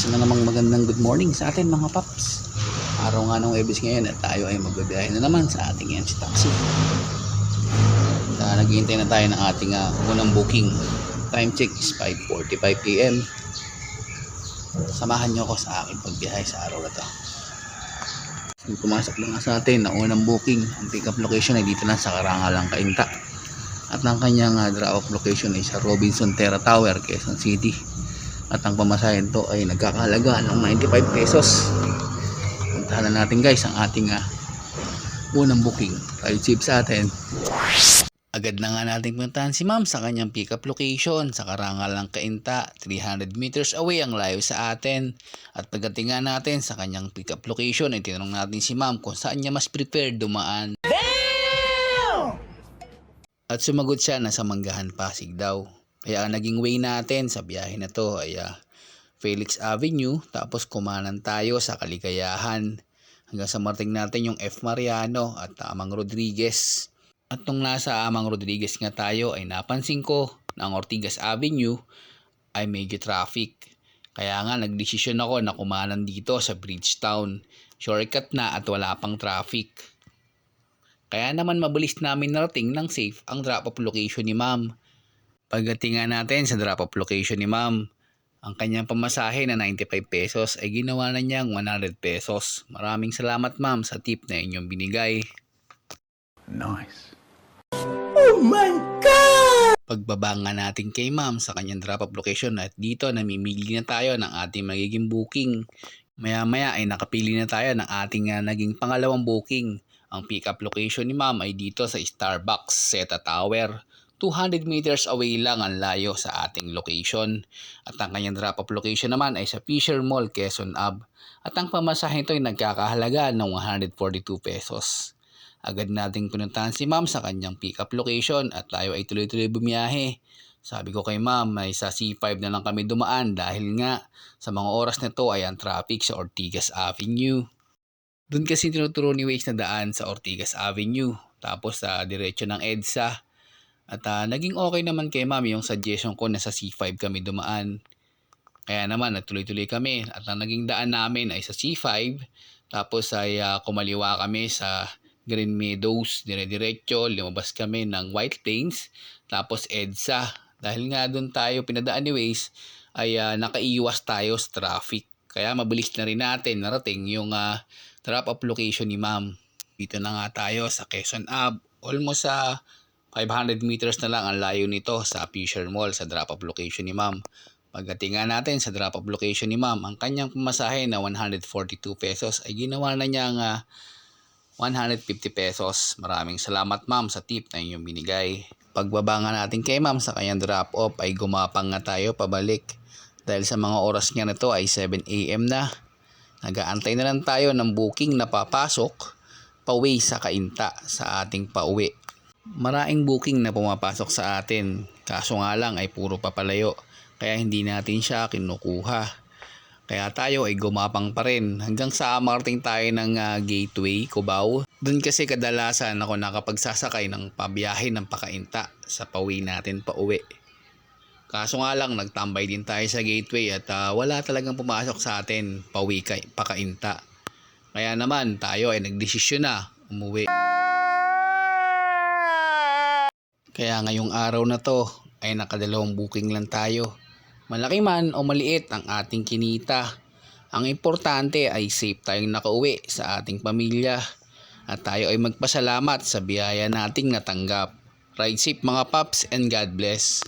Isa na namang magandang good morning sa atin mga paps. Araw nga ng Webes ngayon at tayo ay magbabiyahe na naman sa ating MC Taxi. Naghihintay na tayo ng ating unang booking. Time check is 5:45 AM. Samahan nyo ako sa aking pagbiyahe sa araw na to. Pumasok lang sa atin na unang booking. Ang pick up location ay dito lang sa Karangalang, Cainta. At ang kanyang drop off location ay sa Robinson Terra Tower, Quezon City. At ang pamasahin to ay nagkakahalaga ng 95 pesos. Puntahan na natin guys ang ating unang booking. Ride safe sa atin. Agad na nga natin puntahan si ma'am sa kanyang pick up location sa Karangalang, Cainta. 300 meters away ang layo sa atin. At pagdating nga natin sa kanyang pick up location ay tinanong natin si ma'am kung saan niya mas prepared dumaan. At sumagot siya na sa Manggahan, Pasig daw. Kaya ang naging way natin sa biyahe na to ay Felix Avenue, tapos kumanan tayo sa Kaligayahan hanggang sa marating natin yung F. Mariano at Amang Rodriguez. At nung nasa Amang Rodriguez nga tayo ay napansin ko na ang Ortigas Avenue ay medyo traffic. Kaya nga nagdesisyon ako na kumanan dito sa Bridgetown. Shortcut na at wala pang traffic. Kaya naman mabilis namin narating ng safe ang drop-off location ni ma'am. Pagdating nga natin sa drop-off location ni ma'am, ang kanyang pamasahe na 95 pesos ay ginawa na niyang 100 pesos. Maraming salamat ma'am sa tip na inyong binigay. Nice. Oh my God! Pagbaba nga natin kay ma'am sa kanyang drop-off location at dito namimili na tayo ng ating magiging booking. Maya-maya ay nakapili na tayo ng ating naging pangalawang booking. Ang pick-up location ni ma'am ay dito sa Starbucks, Zeta Tower. 200 meters away lang ang layo sa ating location. At ang kanyang drop-off location naman ay sa Fisher Mall, Quezon Ave. At ang pamasahe nito ay nagkakahalaga ng 142 pesos. Agad nating pinuntahan si ma'am sa kanyang pick-up location at tayo ay tuloy-tuloy bumiyahe. Sabi ko kay ma'am ay sa C5 na lang kami dumaan dahil nga sa mga oras na to ay ang traffic sa Ortigas Avenue. Doon kasi tinuturo ni Waze na daan sa Ortigas Avenue, tapos sa diretso ng EDSA. At naging okay naman kay ma'am yung suggestion ko na sa C5 kami dumaan. Kaya naman nagtuloy-tuloy kami at ang naging daan namin ay sa C5, tapos ay kumaliwa kami sa Green Meadows, dire-diretso, lumabas kami ng White Plains, tapos EDSA. Dahil nga doon tayo pinadaan ni Waze ay nakaiwas tayo sa traffic. Kaya mabilis na rin natin narating yung drop-off location ni ma'am. Dito na nga tayo sa Quezon Ave. Almost 500 meters na lang ang layo nito sa Fisher Mall sa drop-off location ni ma'am. Pagdating nga natin sa drop-off location ni ma'am, ang kanyang pamasahe na 142 pesos ay ginawa na niyang 150 pesos. Maraming salamat ma'am sa tip na inyong binigay. Pagbaba nga natin kay ma'am sa kanyang drop-off ay gumapang nga tayo pabalik. Dahil sa mga oras nga na to ay 7 AM na. Nag-aantay na lang tayo ng booking na papasok pauwi sa Cainta sa ating pauwi. Maraming booking na pumapasok sa atin, kaso nga lang ay puro papalayo, kaya hindi natin siya kinukuha. Kaya tayo ay gumapang pa rin hanggang sa marating tayo ng Gateway, Cubao. Doon kasi kadalasan ako nakapagsasakay ng pabiyahe ng Pakainta sa pauwi natin pauwi. Kaso nga lang nagtambay din tayo sa Gateway at wala talagang pumasok sa atin pauwi Pakainta. Kaya naman tayo ay nagdesisyon na umuwi. Kaya ngayong araw na to ay nakadalawang booking lang tayo. Malaki man o maliit ang ating kinita. Ang importante ay safe tayong nakauwi sa ating pamilya. At tayo ay magpasalamat sa biyaya nating natanggap. Ride safe mga paps and God bless.